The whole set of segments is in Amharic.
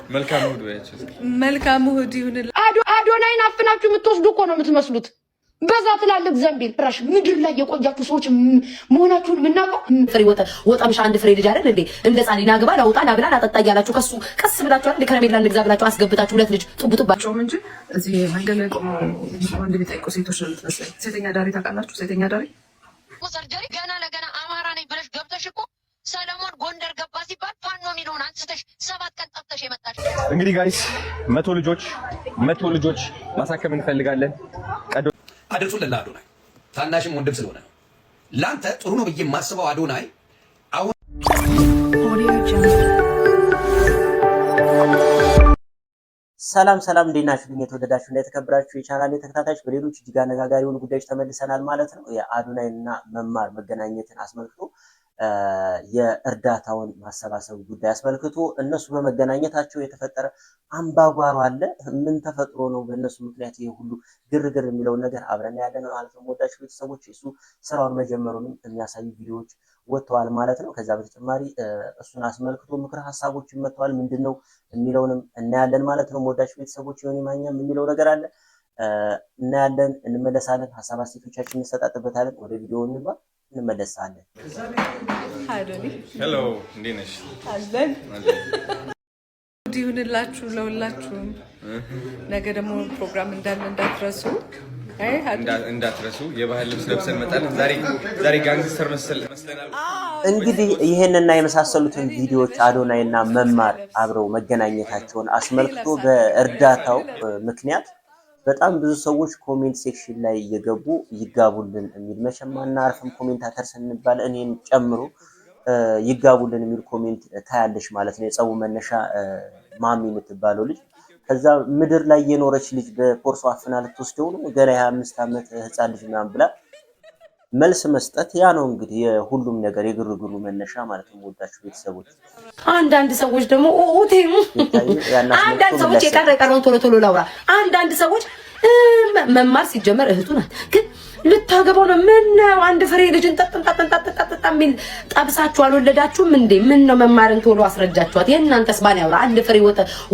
መልካም እሑድ ወያችሁ መልካም እሑድ ይሁን። አዶናይን አፍናችሁ የምትወስዱ እኮ ነው የምትመስሉት። በዛ ትላልቅ ዘንቢል ፍራሽ ምድር ላይ የቆያችሁ ሰዎች መሆናችሁን የምናውቀው ፍሬ ወጣምሽ አንድ ፍሬ ልጅ አይደል እንዴ? እንደ ጻሊና ግባ ላውጣ ላብላ ላጠጣ እያላችሁ ከሱ ቀስ ብላችሁ አይደል ከረሜላ ልግዛ ብላችሁ አስገብታችሁ ሁለት ልጅ ጥቡጥባቸው እንጂ እዚህ መንገድ ላይ ቆመው ወንድ ቤት አይቆ ሴቶች ነው የምትመስለኝ። ሴተኛ ዳሪ ታውቃላችሁ? ሴተኛ ዳሪ ሰርጀሪ ገና ለገና አማራ ነኝ ብለሽ ገብተሽ እኮ ሰለሞን ጎንደር ገባ ሲባል ፋኖ የሚለውን አንስተሽ 7 ቀን ጠፍተሽ የመጣሽ። እንግዲህ ጋይስ 100 ልጆች ማሳከም እንፈልጋለን። አድርሱልን ለአዶናይ ታናሽም ወንድም ስለሆነ ነው። ላንተ ጥሩ ነው ብዬ የማስበው አዶናይ አሁን ሰላም እንዴት ናችሁ? የተወደዳችሁ እና የተከበራችሁ የቻናሌ ተከታታዮች በሌሎች እጅግ አነጋጋሪ የሆኑ ጉዳዮች ተመልሰናል ማለት ነው። የአዶናይና መማር መገናኘትን አስመልክቶ የእርዳታውን ማሰባሰብ ጉዳይ አስመልክቶ እነሱ በመገናኘታቸው የተፈጠረ አምባጓሮ አለ። ምን ተፈጥሮ ነው በእነሱ ምክንያት ይሄ ሁሉ ግርግር የሚለውን ነገር አብረን ያለን ማለት ነው። ወዳጆች ቤተሰቦች እሱ ስራውን መጀመሩንም የሚያሳዩ ቪዲዮዎች ወጥተዋል ማለት ነው። ከዛ በተጨማሪ እሱን አስመልክቶ ምክር ሀሳቦችን መጥተዋል። ምንድነው የሚለውንም እናያለን ማለት ነው። ወዳጆች ቤተሰቦች የሆነ ማኛም የሚለው ነገር አለ እናያለን፣ እንመለሳለን። ሀሳብ አስተያየቶቻችንን እንሰጣጥበታለን። ወደ ቪዲዮ እንግባ፣ እንመለሳለን። ሄሎ እንዴት ነሽ? አለን ይሁንላችሁ ለሁላችሁም። ነገ ደግሞ ፕሮግራም እንዳለ እንዳትረሱ። የባህል ልብስ ለብሰን መጣለን። ዛሬ ጋንግስተር መስለናል። እንግዲህ ይሄንና የመሳሰሉትን ቪዲዮዎች አዶናይና መማር አብረው መገናኘታቸውን አስመልክቶ በእርዳታው ምክንያት በጣም ብዙ ሰዎች ኮሜንት ሴክሽን ላይ እየገቡ ይጋቡልን የሚል መቼም አናርፍም ኮሜንታተር ስንባል እኔም ጨምሮ ይጋቡልን የሚል ኮሜንት ታያለሽ ማለት ነው። የጸቡ መነሻ ማሚ የምትባለው ልጅ ከዛ ምድር ላይ የኖረች ልጅ በፖርሶ አፍና ልትወስደው ነው ገና 25 ዓመት ህፃን ልጅ ምናምን ብላ መልስ መስጠት ያ ነው እንግዲህ የሁሉም ነገር የግርግሩ መነሻ ማለት ነው። ወዳችሁ ቤተሰቦች አንዳንድ ሰዎች ደግሞ አንዳንድ ሰዎች የቀረውን ቶሎ ላውራ። አንዳንድ ሰዎች መማር ሲጀመር እህቱ ናት ግን ልታገባው ነው። ምን ነው አንድ ፍሬ ልጅን ጠጥጣ ሚል ጠብሳችሁ አልወለዳችሁም እንዴ? ምን ነው መማርን ቶሎ አስረጃችኋት። የእናንተስ ባን ያውራ። አንድ ፍሬ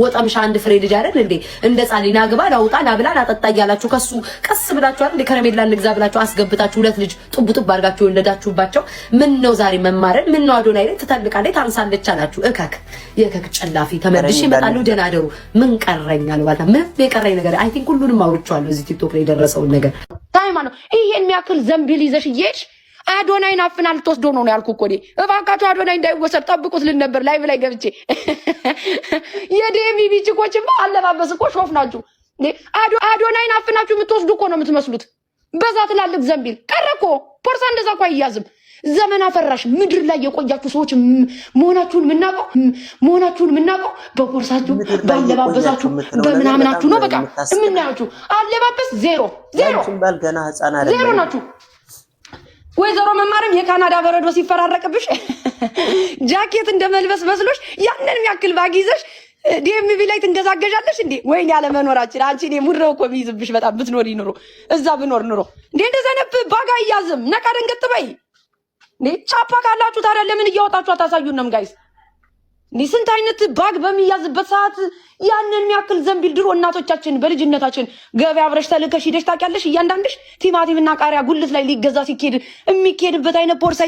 ወጣምሽ አንድ ፍሬ ልጅ አይደል እንዴ? እንደ ጻሊና ግባ ላውጣ ላብላ ላጠጣ እያላችሁ ከሱ ቀስ ብላችሁ አይደል ከረሜላ ልግዛ ብላችሁ አስገብታችሁ ሁለት ልጅ ጥቡጥብ አድርጋችሁ የወለዳችሁባቸው። ምን ነው ዛሬ መማርን ምን ነው አዶናይ ላይ ትታልቃለች ታንሳለች አላችሁ። የከክ ጨላፊ ተመልሼ እመጣለሁ። ደህና አደሩ። ምን ቀረኛል ማለት ምን የቀረኝ ነገር አይ ቲንክ ሁሉንም አውርቻለሁ። እዚህ ቲክቶክ ላይ የደረሰውን ነገር ታይማ ነው። ይሄን የሚያክል ዘንቢል ይዘሽ እየሄድሽ አዶናይን አፍና ልትወስደው ነው ያልኩ እኮ እኔ። እባካችሁ አዶናይ እንዳይወሰድ ጠብቁት ልን ነበር ላይቭ ላይ ገብቼ። የዴሚ ቢችኮችማ አለባበስ እኮ ሾፍ ናችሁ። አዶናይን አፍናችሁ የምትወስዱ እኮ ነው የምትመስሉት። በዛ ትላልቅ ዘንቢል ቀረ እኮ ፖርሳ እንደዛ እኮ አይያዝም። ዘመን አፈራሽ ምድር ላይ የቆያችሁ ሰዎች መሆናችሁን የምናውቀው በፖርሳችሁ ባለባበሳችሁ በምናምናችሁ ነው። በቃ የምናያችሁ አለባበስ ዜሮ ናችሁ። ወይዘሮ መማርም የካናዳ በረዶ ሲፈራረቅብሽ ጃኬት እንደመልበስ መስሎሽ ያንን ያክል ባግ ይዘሽ ዲኤምቪ ላይ ትንገዛገዣለሽ እንዴ? ወይኔ ያለመኖራችን አንቺ እኔ ሙድ ነው እኮ የሚይዝብሽ በጣም ብትኖሪ ኑሮ እዛ ብኖር ኑሮ እንዴ እንደዛ ነበር። ባጋ ይያዝም ነቃ ደንገጥ በይ ቻፓ ካላችሁ ታዲያ ለምን እያወጣችሁ አታሳዩንም ጋይስ? ስንት አይነት ባግ በሚያዝበት ሰዓት ያንን የሚያክል ዘንቢል ድሮ እናቶቻችን በልጅነታችን ገበያ አብረሽ ተልከሽ ሂደሽ ታውቂያለሽ? እያንዳንድሽ ቲማቲምና ቃሪያ ጉልት ላይ ሊገዛ ሲኬድ የሚኬድበት አይነት ፖርሳ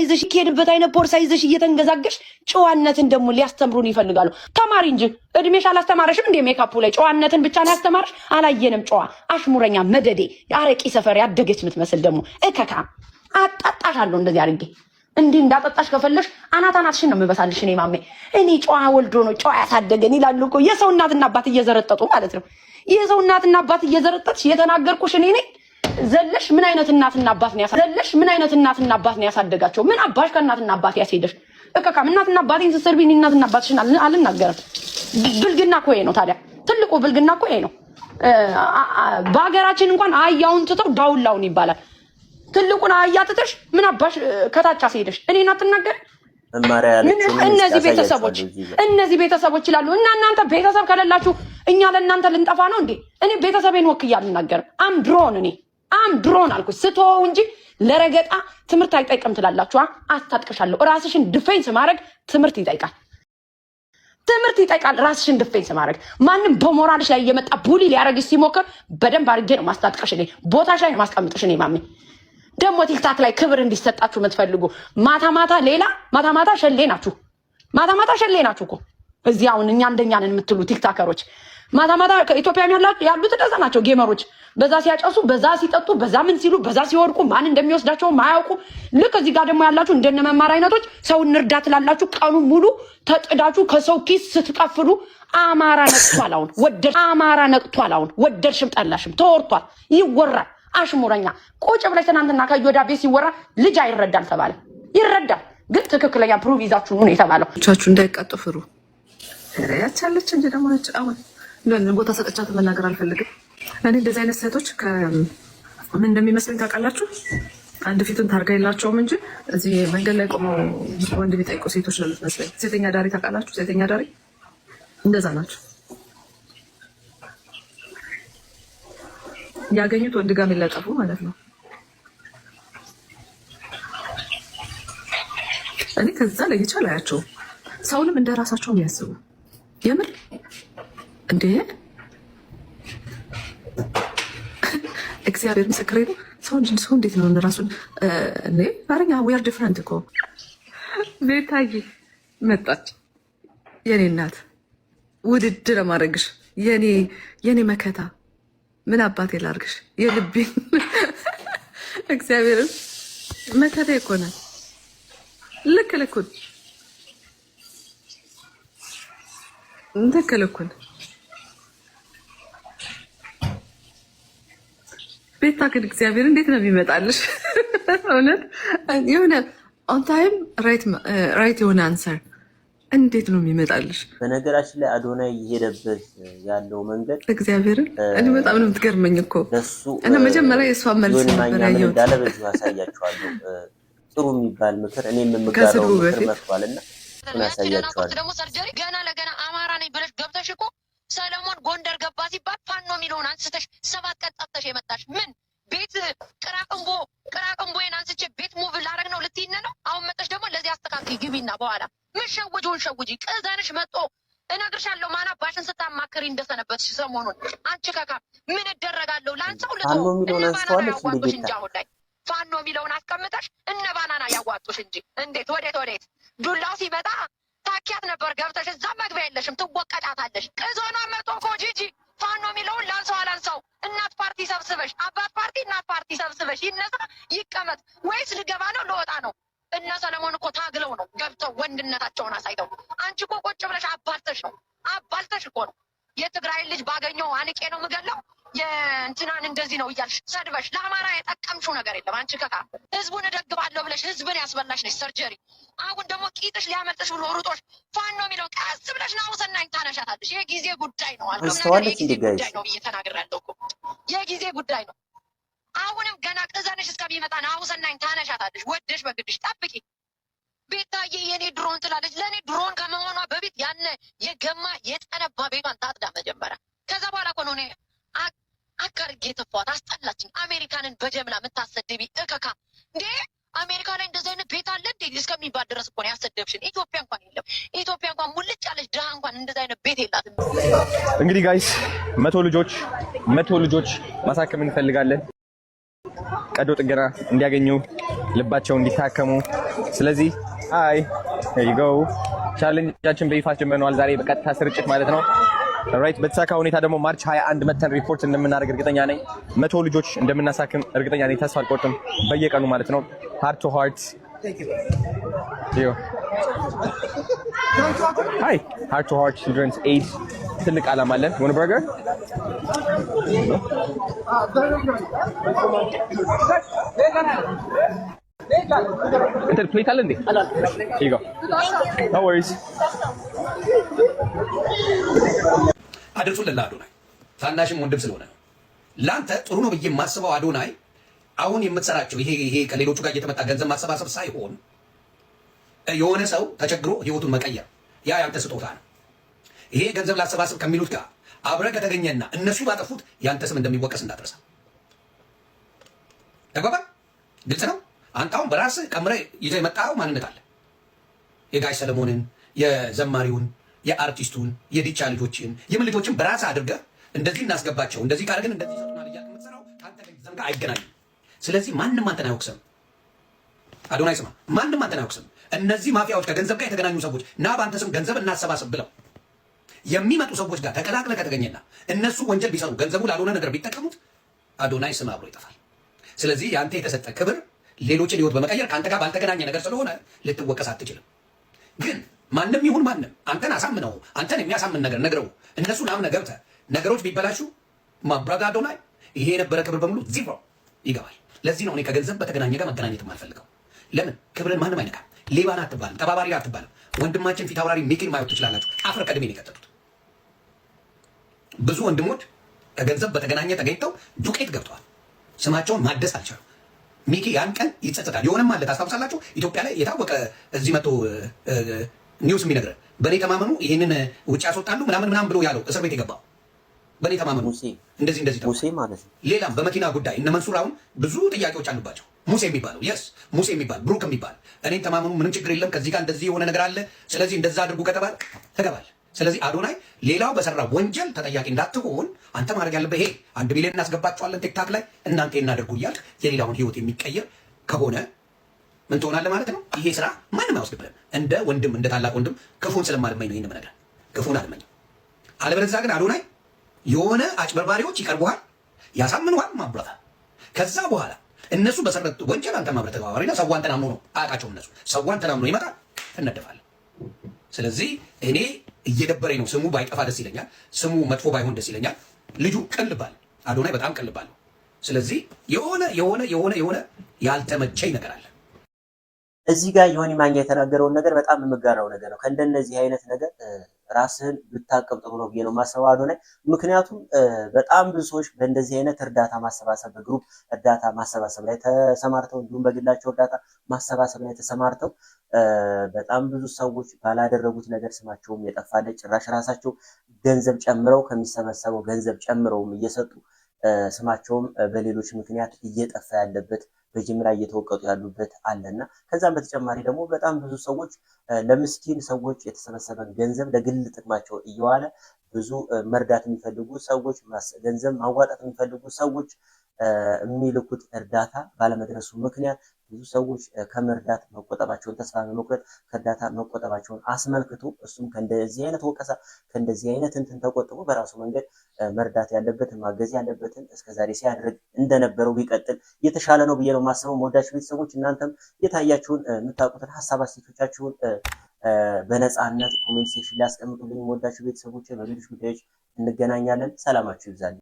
ይዘሽ እየተንገዛገሽ ጨዋነትን ደግሞ ሊያስተምሩን ይፈልጋሉ። ተማሪ እንጂ እድሜሽ አላስተማረሽም እንደ ሜካፑ ላይ ጨዋነትን ብቻ ነው ያስተማረሽ። አላየንም። ጨዋ አሽሙረኛ መደዴ የአረቂ ሰፈር ያደገች የምትመስል ደግሞ እከካ አጣጣሻለሁ እንደዚህ አድርጌ እንዲህ እንዳጠጣሽ ከፈለሽ አናታናትሽን ነው የምበሳልሽ። እኔ ማሜ እኔ ጨዋ ወልዶ ነው ጨዋ ያሳደገን ይላሉ እኮ የሰው እናትና አባት እየዘረጠጡ ማለት ነው። የሰው እናትና አባት እየዘረጠጥሽ የተናገርኩሽ እኔ ነኝ። ዘለሽ ምን አይነት እናትና አባት ነው ያሳደጋቸው? ምን አባሽ ከእናትና አባት ያስሄደሽ? እከካም እናትና አባቴን ስትሰርቢኝ እናትና አባትሽን አልናገርም። ብልግና እኮ ይሄ ነው። ታዲያ ትልቁ ብልግና እኮ ይሄ ነው። በሀገራችን እንኳን አህያውን ትተው ዳውላውን ይባላል። ትልቁን አያጥተሽ ምን አባሽ ከታች አስሄደሽ እኔን አትናገር። እነዚህ ቤተሰቦች ይላሉ እና እናንተ ቤተሰብ ከሌላችሁ እኛ ለእናንተ ልንጠፋ ነው እንዴ? እኔ ቤተሰቤን ወክዬ አልናገርም። አም ድሮን አልኩሽ ስትወው እንጂ ለረገጣ ትምህርት አይጠይቅም ትላላችሁ። አስታጥቅሻለሁ። ራስሽን ዲፌንስ ማድረግ ትምህርት ይጠይቃል። ትምህርት ይጠይቃል። ራስሽን ዲፌንስ ማድረግ ማንም በሞራልሽ ላይ እየመጣ ቡሊ ሊያደርግሽ ሲሞክር በደንብ አድርጌ ነው ማስታጥቀሽ። እኔ ቦታሽ ላይ ነው ማስቀምጥሽ። እኔ ማሚ ደግሞ ቲክታክ ላይ ክብር እንዲሰጣችሁ የምትፈልጉ ማታ ማታ ሌላ ማታ ማታ ሸሌ ናችሁ። ማታ ማታ ሸሌ ናችሁ እኮ እዚህ አሁን እኛ እንደኛ ነን የምትሉ ቲክታከሮች ማታ ማታ ከኢትዮጵያ ያሉት እንደዛ ናቸው። ጌመሮች በዛ ሲያጨሱ፣ በዛ ሲጠጡ፣ በዛ ምን ሲሉ፣ በዛ ሲወድቁ ማን እንደሚወስዳቸው ማያውቁ። ልክ እዚህ ጋር ደግሞ ያላችሁ እንደነ መማር አይነቶች ሰው እንርዳ ትላላችሁ። ቀኑ ሙሉ ተጥዳችሁ ከሰው ኪስ ስትቀፍሉ። አማራ ነቅቷል። አሁን ወደድሽም ጠላሽም ተወርቷል፣ ይወራል። አሽሙረኛ ቁጭ ብለሽ ትናንትና ከዮዳ ቤት ሲወራ ልጅ አይረዳል ተባለ። ይረዳል ግን ትክክለኛ ፕሩቭ ይዛችሁ ነው የተባለው። ቻችሁ እንዳይቀጡ ፍሩ። ያቻለች እንጂ ደግሞ አሁን ቦታ ሰጠቻት መናገር አልፈልግም። እኔ እንደዚህ አይነት ሴቶች ምን እንደሚመስለኝ ታውቃላችሁ? አንድ ፊቱን ታርጋ የላቸውም እንጂ እዚህ መንገድ ላይ ቆመው ወንድ ቢጠይቁ ሴቶች ነው የምትመስለኝ። ሴተኛ ዳሪ ታውቃላችሁ? ሴተኛ ዳሪ እንደዛ ናቸው። ያገኙት ወንድ ጋር የሚለጠፉ ማለት ነው። እኔ ከዛ ለይቼ አላያቸውም። ሰውንም እንደ ራሳቸው የሚያስቡ የምር እንዴ እግዚአብሔር ምስክሬ ነው። ሰው እንዴት ነው ራሱን እኔ አረኛ ዊ አር ዲፍረንት እኮ። ቤታዬ መጣች የኔ እናት ውድድ ለማድረግሽ የኔ መከታ ምን አባቴ ላርግሽ የልቤን እግዚአብሔርን መከታ ይኮናል። ልክልኩን ልኩን ቤታ ግን እግዚአብሔር እንዴት ነው የሚመጣልሽ? እውነት የሆነ ኦን ታይም ራይት የሆነ አንሰር እንዴት ነው የሚመጣልሽ? በነገራችን ላይ አዶናይ እየሄደበት ያለው መንገድ እግዚአብሔርን እኔ በጣም ነው የምትገርመኝ እኮ እና መጀመሪያ የእሷን መልስ ነበር ያየሁት። እንዳለ በዚሁ አሳያችኋለሁ። ጥሩ የሚባል ምክር እኔም የምጋራው ምክር መጥቷልና እናሳያችኋለሁ። ደግሞ ሰርጀሪ ገና ለገና አማራ ነኝ ብለሽ ገብተሽ እኮ ሰለሞን ጎንደር ገባ ሲባል ፋኖ የሚለውን አንስተሽ 7 ቀን ጠፍተሽ የመጣሽ ምን ቤት ቅራቅንቦዬን አንስቼ ቤት ሙቭ ላረግ ነው ልትይነ ነው? አሁን መጠሽ ደግሞ ለዚህ አስተካክይ ግቢና በኋላ ምን ሸውጂ ቅዘንሽ መጦ እነግርሻለሁ። ማና ባሽን ስታማክሪ እንደሰነበትሽ ሰሞኑን አንቺ ከካ ምን እደረጋለሁ ላንሳው ልቶ እነባናና ያዋጡሽ እንጂ አሁን ላይ ፋኖ የሚለውን አስቀምጠሽ እነባናና ያዋጡሽ እንጂ እንዴት ወዴት ዱላው ሲመጣ ታኪያት ነበር ገብተሽ እዛ መግቢያ የለሽም ትወቀጣታለሽ። ቅዞኗ መጦ እኮ ጂጂ ፋኖ የሚለውን ላንሳው እናት ፓርቲ ሰብስበሽ አባት ፓርቲ እናት ፓርቲ ሰብስበሽ ይነሳ ይቀመጥ ወይስ ልገባ ነው ልወጣ ነው? እነ ሰለሞን እኮ ታግለው ነው ገብተው ወንድነታቸውን አሳይተው። አንቺ እኮ ቁጭ ብለሽ አባልተሽ እኮ ነው የትግራይ ልጅ ባገኘው አንቄ ነው ምገለው የእንትናን እንደዚህ ነው እያልሽ ሰድበሽ ለአማራ የጠቀምሽው ነገር የለም። አንቺ ከካ ህዝቡን እደግፋለሁ ብለሽ ህዝብን ያስበላሽ ነሽ ሰርጀሪ። አሁን ደግሞ ቂጥሽ ሊያመልጥሽ ብሎ ሩጦሽ ፋኖ የሚለው ቀስ ብለሽ ናሁሰናኝ ታነሻታለሽ። የጊዜ ጉዳይ ነው የጊዜ ጉዳይ ነው ብዬ ተናግሬያለሁ እኮ የጊዜ ጉዳይ ነው። አሁንም ገና ቅዘንሽ እስከሚመጣ ናሁሰናኝ ታነሻታለሽ። ወደሽ በግድሽ ጠብቂ። ቤታዬ የኔ ድሮን ትላለች። ለእኔ ድሮን ከመሆኗ በፊት ያነ የገማ የጠነባ ቤቷን ታጥዳ መጀመሪያ። ከዛ በኋላ እኮ ነው እኔ አካርጌ ተፏት አስጠላችኝ። አሜሪካንን በጀምላ የምታሰድቢ እከካ እንዴ! አሜሪካ ላይ እንደዚህ አይነት ቤት አለ እንዴ እስከሚባል ድረስ እኮ ነው ያሰደብሽን። ኢትዮጵያ እንኳን የለም። ኢትዮጵያ እንኳን ሙልጭ ያለች ድሃ እንኳን እንደዚህ አይነት ቤት የላትም። እንግዲህ ጋይስ 100 ልጆች ማሳከም እንፈልጋለን። ቀዶ ጥገና እንዲያገኙ ልባቸው እንዲታከሙ። ስለዚህ አይ ዩ ጎ ቻሌንጃችን በይፋ ጀምረናል። ዛሬ በቀጥታ ስርጭት ማለት ነው። ራይት በተሳካ ሁኔታ ደግሞ ማርች 21 መተን ሪፖርት እንደምናደርግ እርግጠኛ ነኝ። 100 ልጆች እንደምናሳክም እርግጠኛ ነኝ። ተስፋ አልቆርጥም። በየቀኑ ማለት ነው። ሃርት ቱ ሃርት ሃይ ሃርት ቱ ሃርት ቺልድረንስ ኤድ ትልቅ ዓላማ አለን። ወን በርገር እንትን ፕሌት አለ እንዴ? ይጎ ኖ ወሪስ አድርሱልን ለአዶናይ ታናሽም ወንድም ስለሆነ ነው። ለአንተ ጥሩ ነው ብዬ የማስበው አዶናይ አሁን የምትሰራቸው ይሄ ከሌሎቹ ጋር እየተመጣ ገንዘብ ማሰባሰብ ሳይሆን የሆነ ሰው ተቸግሮ ህይወቱን መቀየር፣ ያ ያንተ ስጦታ ነው። ይሄ ገንዘብ ላሰባሰብ ከሚሉት ጋር አብረህ ከተገኘና እነሱ ባጠፉት ያንተ ስም እንደሚወቀስ እንዳትረሳ። ተግባባን? ግልጽ ነው። አንተ አሁን በራስህ ቀምረህ ይዘህ የመጣኸው ማንነት አለ። የጋሽ ሰለሞንን የዘማሪውን የአርቲስቱን የዲቻ ልጆችን የምን ልጆችን በራስህ አድርገህ እንደዚህ እናስገባቸው እንደዚህ ካደረግን እንደዚህ ይሰጡናል እያልክ የምትሰራው ከአንተ ገንዘብ ጋር አይገናኝም። ስለዚህ ማንም አንተን አይወቅስም። አዶናይ ስማ፣ ማንም አንተን አይወቅስም። እነዚህ ማፊያዎች ከገንዘብ ጋር የተገናኙ ሰዎች ና በአንተ ስም ገንዘብ እናሰባስብ ብለው የሚመጡ ሰዎች ጋር ተቀላቅለ ከተገኘና እነሱ ወንጀል ቢሰሩ ገንዘቡ ላልሆነ ነገር ቢጠቀሙት አዶናይ ስም አብሮ ይጠፋል። ስለዚህ የአንተ የተሰጠ ክብር ሌሎችን ህይወት በመቀየር ከአንተ ጋር ባልተገናኘ ነገር ስለሆነ ልትወቀስ አትችልም። ግን ማንም ይሁን ማንም አንተን አሳምነው አንተን የሚያሳምን ነገር ነግረው እነሱን አምነህ ገብተህ ነገሮች ቢበላሹ ማብራጋ አዶናይ ይሄ የነበረ ክብር በሙሉ ዚሮ ይገባል። ለዚህ ነው እኔ ከገንዘብ በተገናኘ ጋር መገናኘት የማልፈልገው። ለምን? ክብርን ማንም አይነካም። ሌባን አትባልም፣ ተባባሪ አትባልም። ወንድማችን ፊት አውራሪ ሚኪን ማየት ትችላላችሁ። አፍረ ቀድሜ ነው የቀጠጡት። ብዙ ወንድሞች ከገንዘብ በተገናኘ ተገኝተው ዱቄት ገብተዋል። ስማቸውን ማደስ አልቻሉም። ሚኪ ያን ቀን ይጸጸታል። የሆነም አለ ታስታውሳላችሁ። ኢትዮጵያ ላይ የታወቀ እዚህ መጥቶ ኒውስ የሚነግረን በእኔ ተማመኑ ይህንን ውጭ ያስወጣሉ ምናምን ብሎ ያለው እስር ቤት የገባው በእኔ ተማመኑ እንደዚህ ሙሴ ማለት ነው። ሌላም በመኪና ጉዳይ እነ መንሱር አሁን ብዙ ጥያቄዎች አሉባቸው። ሙሴ የሚባለው ሙሴ የሚባል ብሩክ የሚባል እኔን ተማመኑ ምንም ችግር የለም ከዚህ ጋር እንደዚህ የሆነ ነገር አለ ስለዚህ እንደዛ አድርጉ ከተባለ ተገባል። ስለዚህ አዶናይ ሌላው በሰራ ወንጀል ተጠያቂ እንዳትሆን አንተ ማድረግ ያለበት ይሄ 1 ሚሊዮን እናስገባቸዋለን ቲክታክ ላይ እናንተ እናደርጉ እያልክ የሌላውን ህይወት የሚቀየር ከሆነ ምን ትሆናለህ ማለት ነው። ይሄ ስራ ማንም አይወስድብህም። እንደ ወንድም እንደ ታላቅ ወንድም ክፉን ስለማልመኝ ነው ይሄን ነገር ክፉን አልመኝም። አለበለዚያ ግን አዶናይ የሆነ አጭበርባሪዎች ይቀርቡሃል፣ ያሳምኑሃል ማብራታ ከዛ በኋላ እነሱ በሰረት ወንጀል አንተ ማብራታ ተባባሪና ሰው አንተን አምኖ ነው አያውቃቸውም። እነሱ ሰው አንተን አምኖ ይመጣል፣ ትነደፋለህ። ስለዚህ እኔ እየደበረኝ ነው። ስሙ ባይጠፋ ደስ ይለኛል፣ ስሙ መጥፎ ባይሆን ደስ ይለኛል። ልጁ ቀልባል፣ አዶናይ በጣም ቀልባል። ስለዚህ የሆነ ያልተመቸኝ ነገር አለ። እዚህ ጋር ዮኒ ማኛ የተናገረውን ነገር በጣም የምጋራው ነገር ነው። ከእንደነዚህ አይነት ነገር ራስህን ብታቀብ ጥሩ ነው ብዬ ነው የማስበው አዶናይ። ምክንያቱም በጣም ብዙ ሰዎች በእንደዚህ አይነት እርዳታ ማሰባሰብ በግሩፕ እርዳታ ማሰባሰብ ላይ ተሰማርተው እንዲሁም በግላቸው እርዳታ ማሰባሰብ ላይ ተሰማርተው በጣም ብዙ ሰዎች ባላደረጉት ነገር ስማቸውም የጠፋለ ጭራሽ ራሳቸው ገንዘብ ጨምረው ከሚሰበሰበው ገንዘብ ጨምረውም እየሰጡ ስማቸውም በሌሎች ምክንያት እየጠፋ ያለበት በጅምላ እየተወቀጡ ያሉበት አለና ከዛም በተጨማሪ ደግሞ በጣም ብዙ ሰዎች ለምስኪን ሰዎች የተሰበሰበን ገንዘብ ለግል ጥቅማቸው እየዋለ ብዙ መርዳት የሚፈልጉ ሰዎች ገንዘብ ማዋጣት የሚፈልጉ ሰዎች የሚልኩት እርዳታ ባለመድረሱ ምክንያት ብዙ ሰዎች ከመርዳት መቆጠባቸውን ተስፋ በመቁረጥ ከእርዳታ መቆጠባቸውን አስመልክቶ እሱም ከእንደዚህ አይነት ወቀሳ ከእንደዚህ አይነት እንትን ተቆጥቦ በራሱ መንገድ መርዳት ያለበትን ማገዝ ያለበትን እስከዛሬ ሲያደርግ እንደነበረው ቢቀጥል የተሻለ ነው ብዬ ነው የማስበው። መወዳችሁ ቤተሰቦች እናንተም የታያችሁን የምታውቁትን ሀሳብ አስተያየቶቻችሁን በነፃነት ኮሜንት ሴክሽን ላይ አስቀምጡልኝ። መወዳችሁ ቤተሰቦች በሌሎች ጉዳዮች እንገናኛለን። ሰላማችሁ ይብዛልኝ።